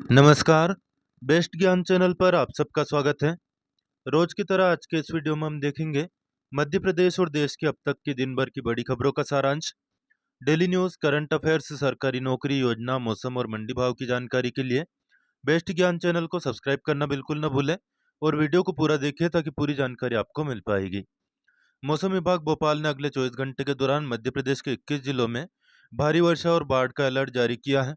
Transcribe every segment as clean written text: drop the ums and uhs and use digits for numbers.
नमस्कार। बेस्ट ज्ञान चैनल पर आप सबका स्वागत है। रोज की तरह आज के इस वीडियो में हम देखेंगे मध्य प्रदेश और देश की अब तक की दिन भर की बड़ी खबरों का सारांश। डेली न्यूज, करंट अफेयर्स, सरकारी नौकरी, योजना, मौसम और मंडी भाव की जानकारी के लिए बेस्ट ज्ञान चैनल को सब्सक्राइब करना बिल्कुल न भूलें और वीडियो को पूरा देखिए ताकि पूरी जानकारी आपको मिल पाएगी। मौसम विभाग भोपाल ने अगले 24 घंटे के दौरान मध्य प्रदेश के 21 जिलों में भारी वर्षा और बाढ़ का अलर्ट जारी किया है।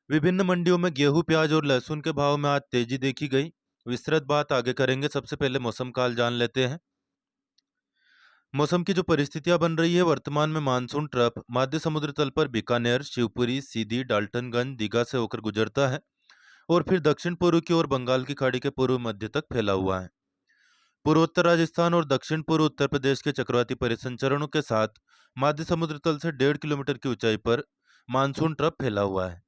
विभिन्न मंडियों में गेहूं, प्याज और लहसुन के भाव में आज तेजी देखी गई। विस्तृत बात आगे करेंगे, सबसे पहले मौसम का हाल जान लेते हैं। मौसम की जो परिस्थितियां बन रही है, वर्तमान में मानसून ट्रफ मध्य समुद्र तल पर बीकानेर, शिवपुरी, सीधी, डाल्टनगंज, दीघा से होकर गुजरता है और फिर दक्षिण पूर्व की ओर बंगाल की खाड़ी के पूर्व मध्य तक फैला हुआ है। पूर्वोत्तर राजस्थान और दक्षिण पूर्व उत्तर प्रदेश के चक्रवाती परिसंचरणों के साथ मध्य समुद्र तल से 1.5 किलोमीटर की ऊंचाई पर मानसून ट्रफ फैला हुआ है।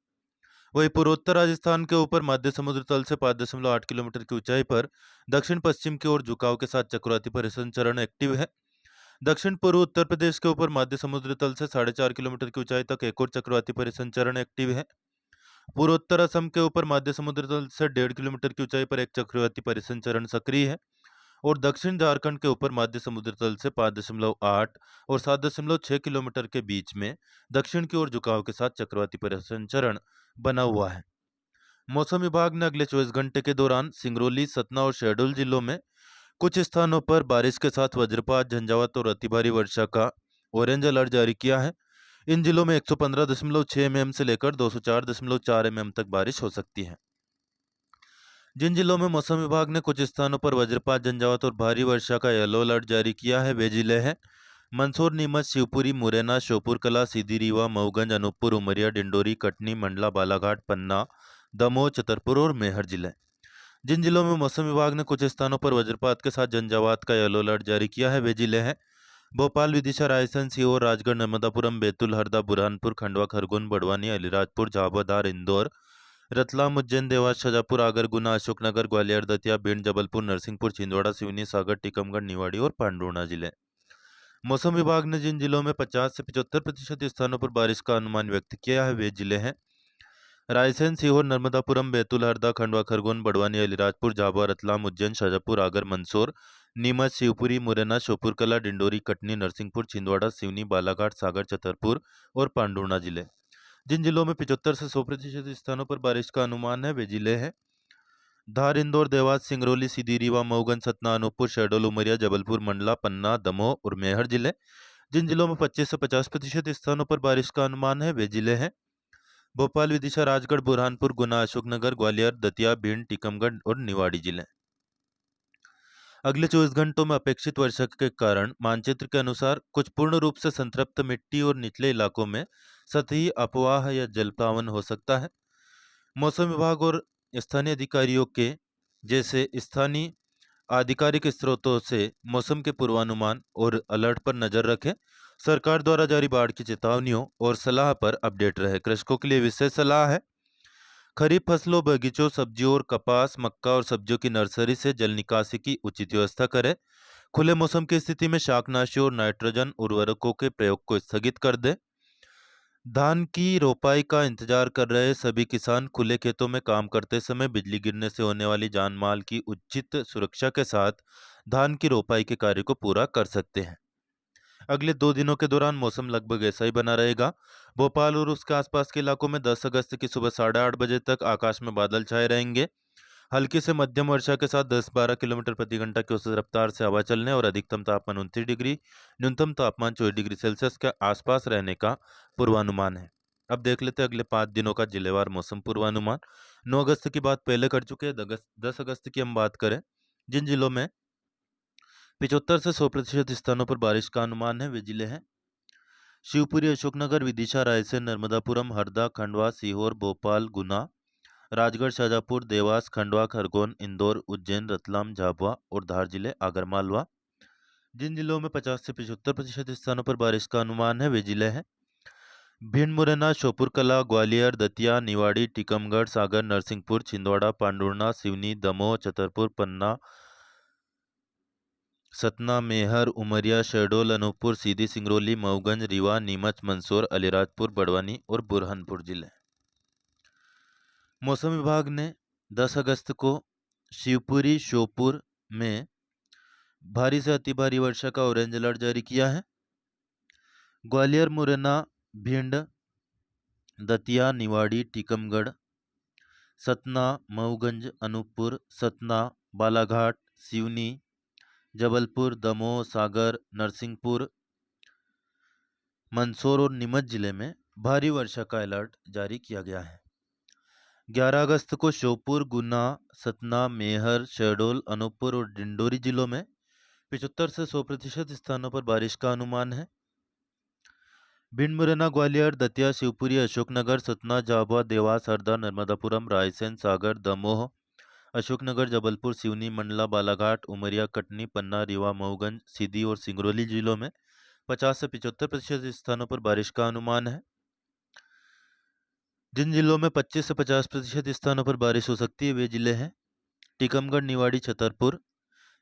वहीं पूर्वोत्तर राजस्थान के ऊपर मध्य समुद्र तल से 5.8 किलोमीटर की ऊंचाई पर दक्षिण पश्चिम की ओर झुकाव के साथ चक्रवाती परिसंचरण एक्टिव है। दक्षिण पूर्व उत्तर प्रदेश के ऊपर मध्य समुद्र तल से 4.5 किलोमीटर की ऊंचाई तक एक और चक्रवाती परिसंचरण एक्टिव है। पूर्वोत्तर असम के ऊपर मध्य समुद्र तल से 1.5 किलोमीटर की ऊंचाई पर एक चक्रवाती परिसंचरण सक्रिय है और दक्षिण झारखंड के ऊपर मध्य समुद्र तल से 5.8 और 7.6 किलोमीटर के बीच में दक्षिण की ओर झुकाव के साथ चक्रवाती परिसंचरण बना हुआ है। मौसम विभाग ने अगले 24 घंटे के दौरान सिंगरौली, सतना और शहडोल जिलों में कुछ स्थानों पर बारिश के साथ वज्रपात, झंझावात और अति भारी वर्षा का ऑरेंज अलर्ट जारी किया है। इन जिलों में 115.6 एमएम से लेकर 204.4 एमएम तक बारिश हो सकती है। जिन जिलों में मौसम विभाग ने कुछ स्थानों पर वज्रपात, झंझावात और भारी वर्षा का येलो अलर्ट जारी किया है, वे जिले हैं मंदसौर, नीमच, शिवपुरी, मुरैना, श्योपुर कला, सीधी, रीवा, मऊगंज, अनूपपुर, उमरिया, डिंडोरी, कटनी, मंडला, बालाघाट, पन्ना, दमोह, छतरपुर और मेहर जिले। जिन जिलों में मौसम विभाग ने कुछ स्थानों पर वज्रपात के साथ झंझावात का येलो अलर्ट जारी किया है, वे जिले हैं भोपाल, विदिशा, रायसेन, सीहोर, राजगढ़, नर्मदापुरम, बैतूल, हरदा, बुरहानपुर, खंडवा, खरगोन, बड़वानी, अलीराजपुर, झाबुआ, धार, इंदौर, रतलाम, उज्जैन, देवास, शाजापुर, आगर, गुना, अशोकनगर, ग्वालियर, दतिया, भिंड, जबलपुर, नरसिंहपुर, छिंदवाड़ा, सिवनी, सागर, टीकमगढ़, निवाड़ी और पांडुर्णा जिले। मौसम विभाग ने जिन जिलों में 50 से 75% स्थानों पर बारिश का अनुमान व्यक्त किया है, वे जिले हैं रायसेन, सीहोर, नर्मदापुरम, बैतूल, हरदा, खंडवा, खरगोन, बड़वानी, अलीराजपुर, झाबुआ, रतलाम, उज्जैन, शाजापुर, आगर, मंदसौर, नीमच, शिवपुरी, मुरैना, श्योपुर कला, डिंडोरी, कटनी, नरसिंहपुर, छिंदवाड़ा, सिवनी, बालाघाट, सागर, छतरपुर और पांडुर्णा जिले। जिन जिलों में 75 से 100% स्थानों पर बारिश का अनुमान है, वे जिले हैं धार, इंदौर, देवास, सिंगरौली, सीधी, रीवा, मऊगंज, सतना, अनूपपुर, शहडोल, उमरिया, जबलपुर, मंडला, पन्ना, दमोह और मेहर जिले। जिन जिलों में 25 से 50% स्थानों पर बारिश का अनुमान है, वे जिले हैं भोपाल, विदिशा, राजगढ़, बुरहानपुर, गुना, अशोकनगर, ग्वालियर, दतिया, भिंड, टीकमगढ़ और निवाड़ी जिले। अगले 24 घंटों में अपेक्षित वर्षा के कारण मानचित्र के अनुसार कुछ पूर्ण रूप से संतृप्त मिट्टी और निचले इलाकों में सतही अफवाह या जलप्लावन हो सकता है। मौसम विभाग और स्थानीय अधिकारियों के जैसे स्थानीय आधिकारिक स्रोतों से मौसम के पूर्वानुमान और अलर्ट पर नजर रखें। सरकार द्वारा जारी बाढ़ की चेतावनियों और सलाह पर अपडेट रहे। कृषकों के लिए विशेष सलाह है, खरीफ फसलों, बगीचों, सब्जियों और कपास, मक्का और सब्जियों की नर्सरी से जल निकासी की उचित व्यवस्था करें। खुले मौसम की स्थिति में शाकनाशी और नाइट्रोजन उर्वरकों के प्रयोग को स्थगित कर दें। धान की रोपाई का इंतजार कर रहे सभी किसान खुले खेतों में काम करते समय बिजली गिरने से होने वाली जान माल की उचित सुरक्षा के साथ धान की रोपाई के कार्य को पूरा कर सकते हैं। अगले 2 दिनों के दौरान मौसम लगभग ऐसा ही बना रहेगा। भोपाल और उसके आसपास के इलाकों में 10 अगस्त की सुबह 8:30 बजे तक आकाश में बादल छाए रहेंगे। हल्की से मध्यम वर्षा के साथ 10-12 किलोमीटर प्रति घंटा की औसत रफ्तार से हवा चलने और अधिकतम तापमान 29 डिग्री, न्यूनतम तापमान 24 डिग्री सेल्सियस के आसपास रहने का पूर्वानुमान है। अब देख लेते हैं अगले 5 दिनों का जिलेवार मौसम पूर्वानुमान। 9 अगस्त की बात पहले कर चुके हैं। 10 अगस्त की हम बात करें, जिन जिलों में 75 से 100% स्थानों पर बारिश का अनुमान है, वे जिले हैं शिवपुरी, अशोकनगर, विदिशा, रायसेन, नर्मदापुरम, हरदा, खंडवा, सीहोर, भोपाल, गुना, राजगढ़, शाजापुर, देवास, खंडवा, खरगोन, इंदौर, उज्जैन, रतलाम, झाबुआ और धार जिले, आगरमालवा। जिन जिलों में 50 से 75% स्थानों पर बारिश का अनुमान है, वे जिले हैं भिंड, मुरैना, श्योपुर कला, ग्वालियर, दतिया, निवाड़ी, टीकमगढ़, सागर, नरसिंहपुर, छिंदवाड़ा, पांडुर्णा, सिवनी, दमोह, छतरपुर, पन्ना, सतना, मेहर, उमरिया, शहडोल, अनूपपुर, सीधी, सिंगरौली, मऊगंज, रीवा, नीमच, मंदसौर, अलीराजपुर, बड़वानी और बुरहानपुर जिले। मौसम विभाग ने 10 अगस्त को शिवपुरी श्योपुर में भारी से अति भारी वर्षा का ऑरेंज अलर्ट जारी किया है। ग्वालियर, मुरैना, भिंड, दतिया, निवाड़ी, टीकमगढ़, सतना, मऊगंज, अनूपपुर, सतना, बालाघाट, सिवनी, जबलपुर, दमोह, सागर, नरसिंहपुर, मंदसौर और नीमच जिले में भारी वर्षा का अलर्ट जारी किया गया है। 11 अगस्त को श्योपुर, गुना, सतना, मेहर, शहडोल, अनूपपुर और डिंडोरी जिलों में 75 से 100% स्थानों पर बारिश का अनुमान है। भिंड, मुरैना, ग्वालियर, दतिया, शिवपुरी, अशोकनगर, सतना, झाबुआ, देवास, हरदा, नर्मदापुरम, रायसेन, सागर, दमोह, अशोकनगर, जबलपुर, सिवनी, मंडला, बालाघाट, उमरिया, कटनी, पन्ना, रीवा, मऊगंज, सीधी और सिंगरौली जिलों में 50 से 75% स्थानों पर बारिश का अनुमान है। जिन जिलों में 25 से 50% स्थानों पर बारिश हो सकती है वे जिले हैं टीकमगढ़, निवाड़ी, छतरपुर,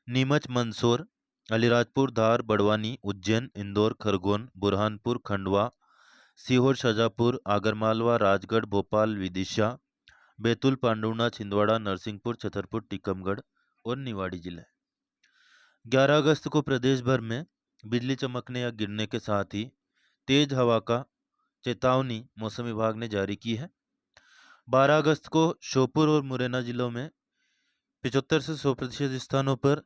नीमच, मंदसौर, अलीराजपुर, धार, बड़वानी, उज्जैन, इंदौर, खरगोन, बुरहानपुर, खंडवा, सीहोर, शाजापुर, आगरमालवा, राजगढ़, भोपाल, विदिशा, बैतूल, पांडुना, छिंदवाड़ा, नरसिंहपुर, छतरपुर, टीकमगढ़ और निवाड़ी जिले। 11 अगस्त को प्रदेश भर में बिजली चमकने या गिरने के साथ ही तेज हवा का चेतावनी मौसम विभाग ने जारी की है। 12 अगस्त को श्योपुर और मुरैना जिलों में 75 से 100% स्थानों पर,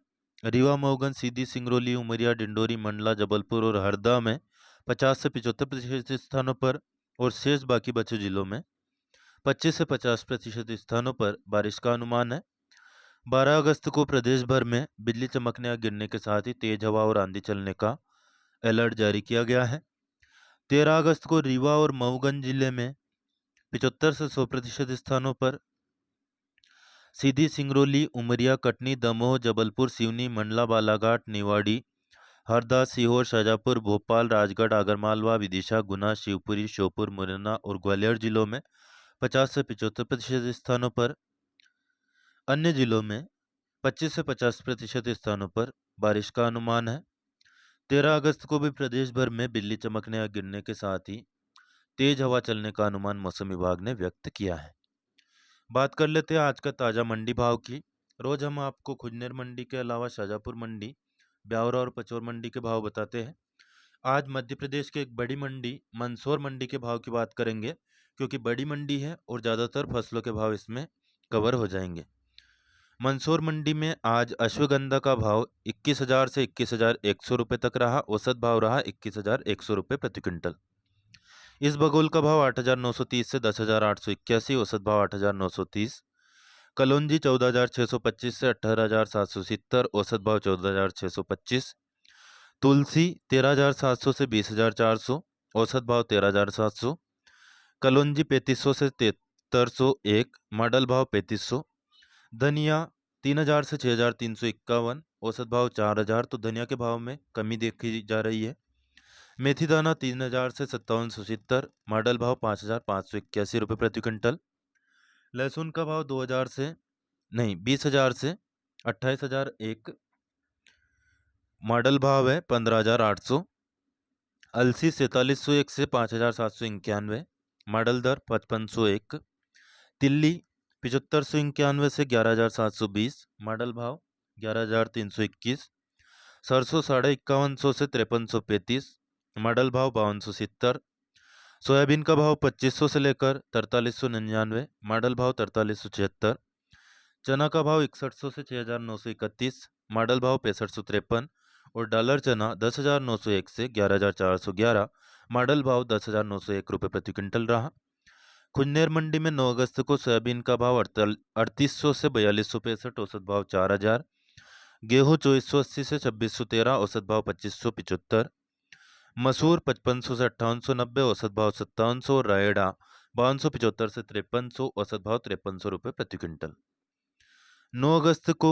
रीवा, मऊगंज, सीधी, सिंगरौली, उमरिया, डिंडोरी, मंडला, जबलपुर और हरदा में 50 से 75% स्थानों पर और शेष बाकी बचे जिलों में 25 से 50% स्थानों पर बारिश का अनुमान है। 12 अगस्त को प्रदेश भर में बिजली चमकने या गिरने के साथ ही तेज हवा और आंधी चलने का अलर्ट जारी किया गया है। 13 अगस्त को रीवा और मऊगंज जिले में 75 से 100% स्थानों पर, सीधी, सिंगरौली, उमरिया, कटनी, दमोह, जबलपुर, सिवनी, मंडला, बालाघाट, निवाड़ी, हरदा, सीहोर, शाजापुर, भोपाल, राजगढ़, आगरमालवा, विदिशा, गुना, शिवपुरी, श्योपुर, मुरैना और ग्वालियर जिलों में 50 से 75% स्थानों पर, अन्य जिलों में 25 से 50% स्थानों पर बारिश का अनुमान है। 13 अगस्त को भी प्रदेश भर में बिजली चमकने या गिरने के साथ ही तेज हवा चलने का अनुमान मौसम विभाग ने व्यक्त किया है। बात कर लेते हैं आज का ताजा मंडी भाव की। रोज हम आपको खुजनेर मंडी के अलावा शाजापुर मंडी, ब्यावरा और पचौर मंडी के भाव बताते हैं। आज मध्य प्रदेश के एक बड़ी मंडी मंदसौर मंडी के भाव की बात करेंगे, क्योंकि बड़ी मंडी है और ज़्यादातर फसलों के भाव इसमें कवर हो जाएंगे। मंदसौर मंडी में आज अश्वगंधा का भाव 21,000 से 21,100 रुपये तक रहा। औसत भाव रहा 21,100 रुपये प्रति क्विंटल। इस बगोल का भाव 8,930 से 10,881, औसत भाव 8,930। कलौंजी 14,625 से 18,770, औसत भाव 14,625। तुलसी 13,700 से 20,400, औसत भाव 13,700। कलौंजी 3,500 से 7,301, मॉडल भाव 3,500। धनिया 3,000 से 6,351, औसत भाव 4,000, तो धनिया के भाव में कमी देखी जा रही है। मेथी दाना 3,000 से 5,770, मॉडल भाव 5,581 रुपये प्रति क्विंटल। लहसुन का भाव 20,000 से 28,001, मॉडल भाव है 15,800। अलसी 4,701 से 5,791, मॉडल दर 5,501। तिल्ली 7,591 से 11,720, मॉडल भाव 11,321। सरसों 5,51 से 5,335, मॉडल भाव 5,270। सोयाबीन का भाव 2,500 से लेकर 4,399, मॉडल भाव 4,376। चना का भाव 6,100 से 6,931, मॉडल भाव 6,553 और डॉलर चना 10,901 से 11,411, मॉडल भाव 10,901 रुपये प्रति क्विंटल रहा। खुजनेर मंडी में 9 अगस्त को सोयाबीन का भाव 3,800 से 4,265, औसत भाव 4,000। गेहूं 2,480 से 2,613, औसत भाव 2,575। मसूर 5,500 से 5,890, औसत भाव 5,700 और रायडा 5,275 से 5,300, औसत भाव 5,300 रुपये प्रति क्विंटल। 9 अगस्त को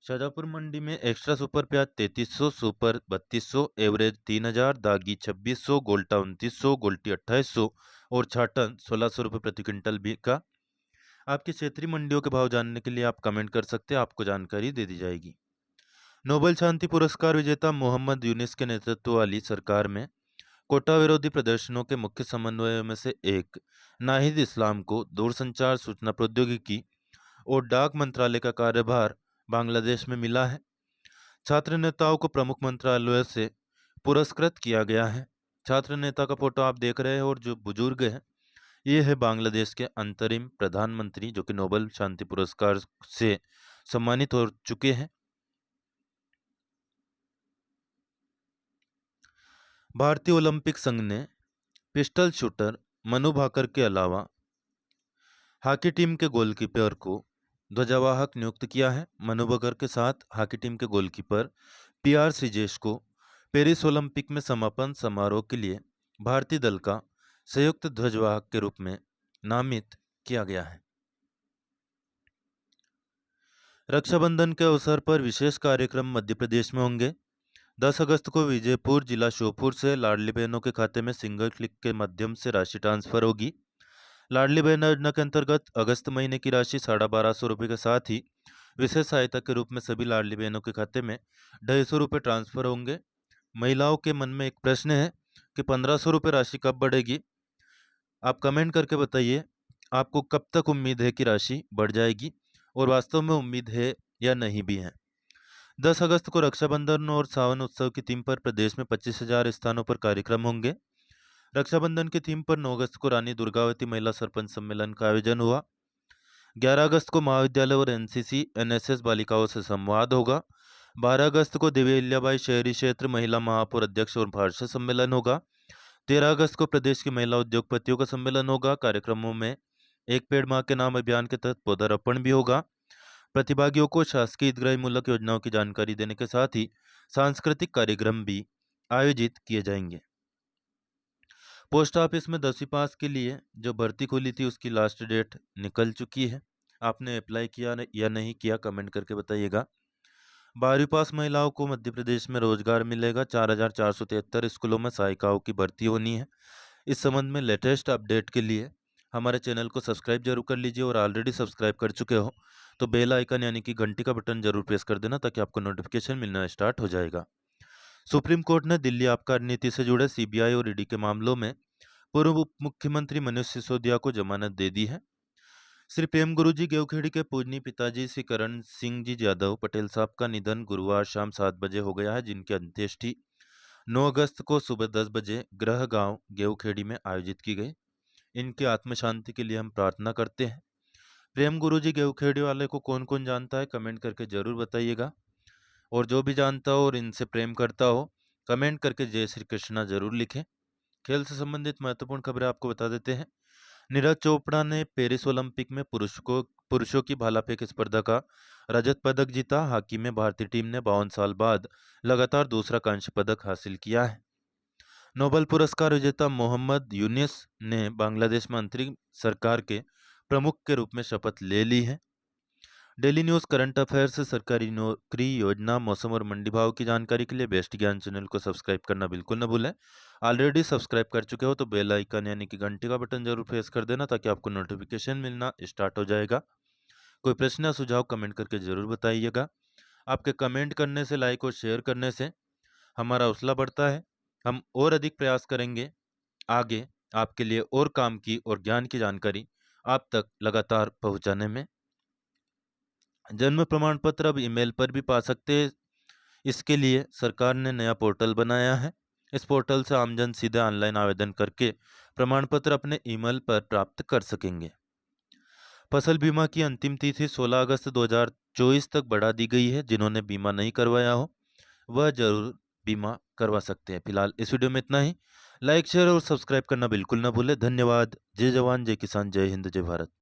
शाजापुर मंडी में एक्स्ट्रा सुपर प्याज 3,300, सुपर 3,200, एवरेज 3,000, दागी 2,600, गोल्टा 2,900, गोल्टी 2,800 और छाटन 1,600 रुपये प्रति क्विंटल भी का। आपकी क्षेत्रीय मंडियों के भाव जानने के लिए आप कमेंट कर सकते हैं, आपको जानकारी दे दी जाएगी। नोबेल शांति पुरस्कार विजेता मोहम्मद यूनिस के नेतृत्व वाली सरकार में कोटा विरोधी प्रदर्शनों के मुख्य समन्वयों में से एक नाहिद इस्लाम को दूरसंचार, सूचना प्रौद्योगिकी और डाक मंत्रालय का कार्यभार बांग्लादेश में मिला है। छात्र नेताओं को प्रमुख मंत्रालयों से पुरस्कृत किया गया है। छात्र नेता का फोटो आप देख रहे हैं और जो बुजुर्ग है ये है बांग्लादेश के अंतरिम प्रधानमंत्री जो कि नोबेल शांति पुरस्कार से सम्मानित हो चुके हैं। भारतीय ओलंपिक संघ ने पिस्टल शूटर मनु भाकर के अलावा हॉकी टीम के गोलकीपर को ध्वजावाहक नियुक्त किया है। मनु भाकर के साथ हॉकी टीम के गोलकीपर पीआर श्रीजेश को पेरिस ओलंपिक में समापन समारोह के लिए भारतीय दल का संयुक्त ध्वजवाहक के रूप में नामित किया गया है। रक्षाबंधन के अवसर पर विशेष कार्यक्रम मध्य प्रदेश में होंगे। 10 अगस्त को विजयपुर जिला श्योपुर से लाडली बहनों के खाते में सिंगल क्लिक के माध्यम से राशि ट्रांसफर होगी। लाडली बहन योजना के अंतर्गत अगस्त महीने की राशि 1250 रुपये के साथ ही विशेष सहायता के रूप में सभी लाडली बहनों के खाते में 250 रुपये ट्रांसफर होंगे। महिलाओं के मन में एक प्रश्न है कि 1500 रुपये राशि कब बढ़ेगी। आप कमेंट करके बताइए आपको कब तक उम्मीद है कि राशि बढ़ जाएगी और वास्तव में उम्मीद है या नहीं भी है। 10 अगस्त को रक्षाबंधन और सावन उत्सव की थीम पर प्रदेश में 25,000 स्थानों पर कार्यक्रम होंगे। रक्षाबंधन की थीम पर 9 अगस्त को रानी दुर्गावती महिला सरपंच सम्मेलन का आयोजन हुआ। 11 अगस्त को महाविद्यालय और एनसीसी एनएसएस बालिकाओं से संवाद होगा। 12 अगस्त को देवी अहिल्याबाई शहरी क्षेत्र महिला महापौर अध्यक्ष और भाषा सम्मेलन होगा। 13 अगस्त को प्रदेश की महिला उद्योगपतियों का सम्मेलन होगा। कार्यक्रमों में एक पेड़ मां के नाम अभियान के तहत पौधारोपण भी होगा। प्रतिभागियों को शासकीय हितग्राही मूलक योजनाओं की जानकारी देने के साथ ही सांस्कृतिक कार्यक्रम भी आयोजित किए जाएंगे। पोस्ट ऑफिस में 10वीं पास के लिए जो भर्ती खुली थी उसकी लास्ट डेट निकल चुकी है। आपने अप्लाई किया या नहीं किया कमेंट करके बताइएगा। 12वीं पास महिलाओं को मध्य प्रदेश में रोजगार मिलेगा। 4,473 स्कूलों में सहायिकाओं की भर्ती होनी है। इस संबंध में लेटेस्ट अपडेट के लिए हमारे चैनल को सब्सक्राइब जरूर कर लीजिए और ऑलरेडी सब्सक्राइब कर चुके हो तो बेल आइकन यानी कि घंटी का बटन जरूर प्रेस कर देना ताकि आपको नोटिफिकेशन मिलना स्टार्ट हो जाएगा। सुप्रीम कोर्ट ने दिल्ली आबकारी नीति से जुड़े सीबीआई और ईडी के मामलों में पूर्व उप मुख्यमंत्री मनीष सिसोदिया को जमानत दे दी है। श्री प्रेम गुरुजी गेवखेड़ी के पूजनीय पिताजी श्री करण सिंह जी यादव पटेल साहब का निधन गुरुवार शाम 7 बजे हो गया है, जिनकी अंत्येष्टि 9 अगस्त को सुबह 10 बजे गृह गांव गेवखेड़ी में आयोजित की गई। इनकी आत्म शांति के लिए हम प्रार्थना करते हैं। प्रेम गुरुजी गेवखेड़ी वाले को कौन कौन जानता है कमेंट करके जरूर बताइएगा और जो भी जानता हो और इनसे प्रेम करता हो कमेंट करके जय श्री कृष्णा जरूर लिखें। खेल से संबंधित महत्वपूर्ण खबरें आपको बता देते हैं। नीरज चोपड़ा ने पेरिस ओलंपिक में पुरुषों की भाला फेंक स्पर्धा का रजत पदक जीता। हॉकी में भारतीय टीम ने 52 साल बाद लगातार दूसरा कांस्य पदक हासिल किया है। नोबेल पुरस्कार विजेता मोहम्मद यूनिस ने बांग्लादेश में अंतरिम सरकार के प्रमुख के रूप में शपथ ले ली है। डेली न्यूज करंट अफेयर्स, सरकारी नौकरी, योजना, मौसम और मंडी भाव की जानकारी के लिए बेस्ट ज्ञान चैनल को सब्सक्राइब करना बिल्कुल न भूलें। ऑलरेडी सब्सक्राइब कर चुके हो तो बेल आइकन यानी कि घंटी का बटन जरूर प्रेस कर देना ताकि आपको नोटिफिकेशन मिलना स्टार्ट हो जाएगा। कोई प्रश्न या सुझाव कमेंट करके जरूर बताइएगा। आपके कमेंट करने से, लाइक और शेयर करने से हमारा हौसला बढ़ता है। हम और अधिक प्रयास करेंगे आगे आपके लिए और काम की और ज्ञान की जानकारी आप तक लगातार पहुंचाने में। जन्म प्रमाण पत्र अब ईमेल पर भी पा सकते हैं। इसके लिए सरकार ने नया पोर्टल बनाया है। इस पोर्टल से आमजन सीधे ऑनलाइन आवेदन करके प्रमाण पत्र अपने ईमेल पर प्राप्त कर सकेंगे। फसल बीमा की अंतिम तिथि 16 अगस्त 2024 तक बढ़ा दी गई है। जिन्होंने बीमा नहीं करवाया हो वह जरूर बीमा करवा सकते हैं। फिलहाल इस वीडियो में इतना ही। लाइक, शेयर और सब्सक्राइब करना बिल्कुल ना भूलें। धन्यवाद। जय जवान, जय किसान, जय हिंद, जय भारत।